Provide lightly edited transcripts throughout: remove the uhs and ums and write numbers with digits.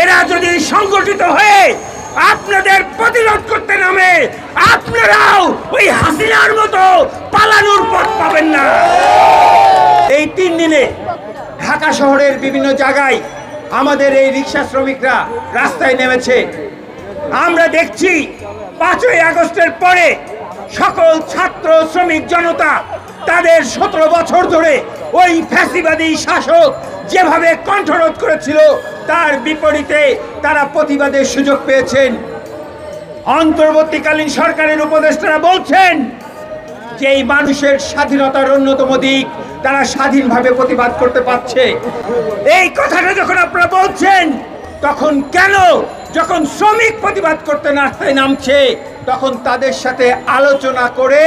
এরা যদি সংগঠিত হয়ে আপনাদের প্রতিরোধ করতে নামে, আপনারাও ওই হাসিনার মতো পালানোর পথ পাবেন না। এই 3 দিনে ঢাকা শহরের বিভিন্ন জায়গায় আমাদের এই রিক্সা শ্রমিকরা রাস্তায় নেমেছে। আমরা দেখছি 5ই আগস্টের পরে সকল ছাত্র শ্রমিক জনতা তাদের 17 বছর ধরে ওই ফ্যাসিবাদী শাসক যেভাবে কণ্ঠরোধ করেছিল তার বিপরীতে তারা প্রতিবাদের সুযোগ পেয়েছেন। অন্তর্বর্তীকালীন সরকারের উপদেষ্টারা বলছেন যে এই মানুষের স্বাধীনতার অন্যতম দিক, তারা স্বাধীনভাবে প্রতিবাদ করতে পারছে। এই কথাটা যখন আপনারা বলছেন, তখন কেন যখন শ্রমিক প্রতিবাদ করতে রাস্তায় নামছে তখন তাদের সাথে আলোচনা করে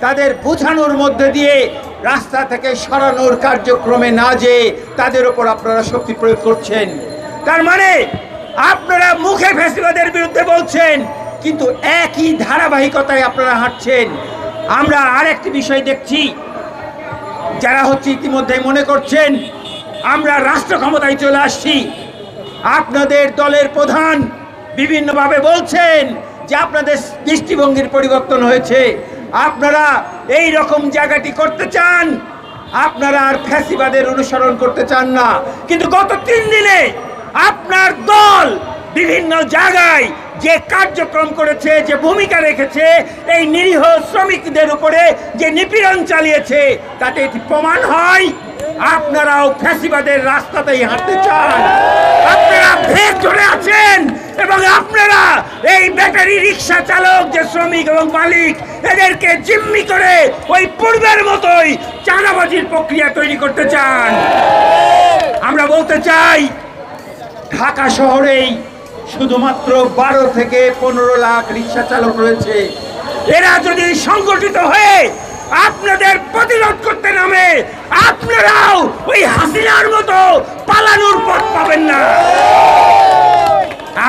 তাদের বোঝানোর মধ্যে দিয়ে রাস্তা থেকে সরানোর কার্যক্রমে না যেয়ে তাদের উপর আপনারা শক্তি প্রয়োগ করছেন? তার মানে আপনারা মুখে ফ্যাসিবাদের বিরুদ্ধে বলছেন, কিন্তু একই ধারাবাহিকতায় আপনারা হাঁটছেন। আমরা আরেকটি বিষয় দেখছি, যারা ইতিমধ্যে মনে করছেন আমরা রাষ্ট্র ক্ষমতায় চলে আসছি। আপনাদের দলের প্রধান বিভিন্নভাবে বলছেন যে আপনাদের দৃষ্টিভঙ্গির পরিবর্তন হয়েছে, আপনারা এই রকম জায়গাটি করতে চান, আপনারা আর ফ্যাসিবাদের অনুসরণ করতে চান না। কিন্তু গত 3 দিনে আপনার দল বিভিন্ন জায়গায় যে কার্যক্রম করেছে, যে ভূমিকা রেখেছে, এই নিরীহ শ্রমিকদের উপরে যে নিপীড়ন চালিয়েছে, তাতে এটি প্রমাণ হয় আপনারাও ফ্যাসিবাদের রাস্তাতেই হাঁটতে চান। আপনারা ভেগ ধরে আছেন এবং আপনারা এই ব্যাটারি রিক্সা চালক যে শ্রমিক এবং মালিক, এদেরকে জিম্মি করে ওই পূর্বের মতোই চাঁদাবাজির প্রক্রিয়া তৈরি করতে চান। আমরা বলতে চাই, ঢাকা শহরেই শুধুমাত্র 12 থেকে 15 লাখ রিক্সা চালক রয়েছে। এরা যদি সংগঠিত হয়ে আপনাদের প্রতিরোধ করতে নামে, আপনারাও ওই হাসিনার মতো পালানোর পথ পাবেন না।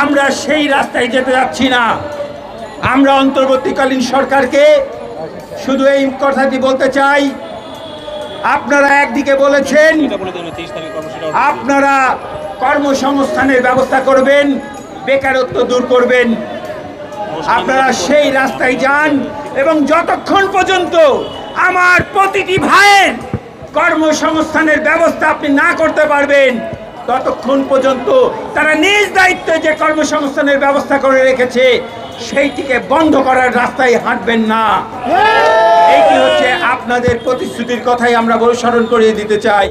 আমরা সেই রাস্তায় যেতে যাচ্ছি না। আমরা অন্তর্বর্তীকালীন সরকারকে শুধু এই কথাটি বলতে চাই, আপনারা একদিকে বলেছেন আপনারা কর্মসংস্থানের ব্যবস্থা করবেন, বেকারত্ব দূর করবেন। আপনারা সেই রাস্তায় যান এবং যতক্ষণ পর্যন্ত আমার প্রতিটি ভাইয়ের কর্মসংস্থানের ব্যবস্থা আপনি না করতে পারবেন, ততক্ষণ পর্যন্ত তারা নিজ দায়িত্বে যে কর্মসংস্থানের ব্যবস্থা করে রেখেছে সেইটিকে বন্ধ করার রাস্তায় হাঁটবেন না। এইটি হচ্ছে আপনাদের প্রতিশ্রুতির কথাই আমরা স্মরণ করিয়ে দিতে চাই।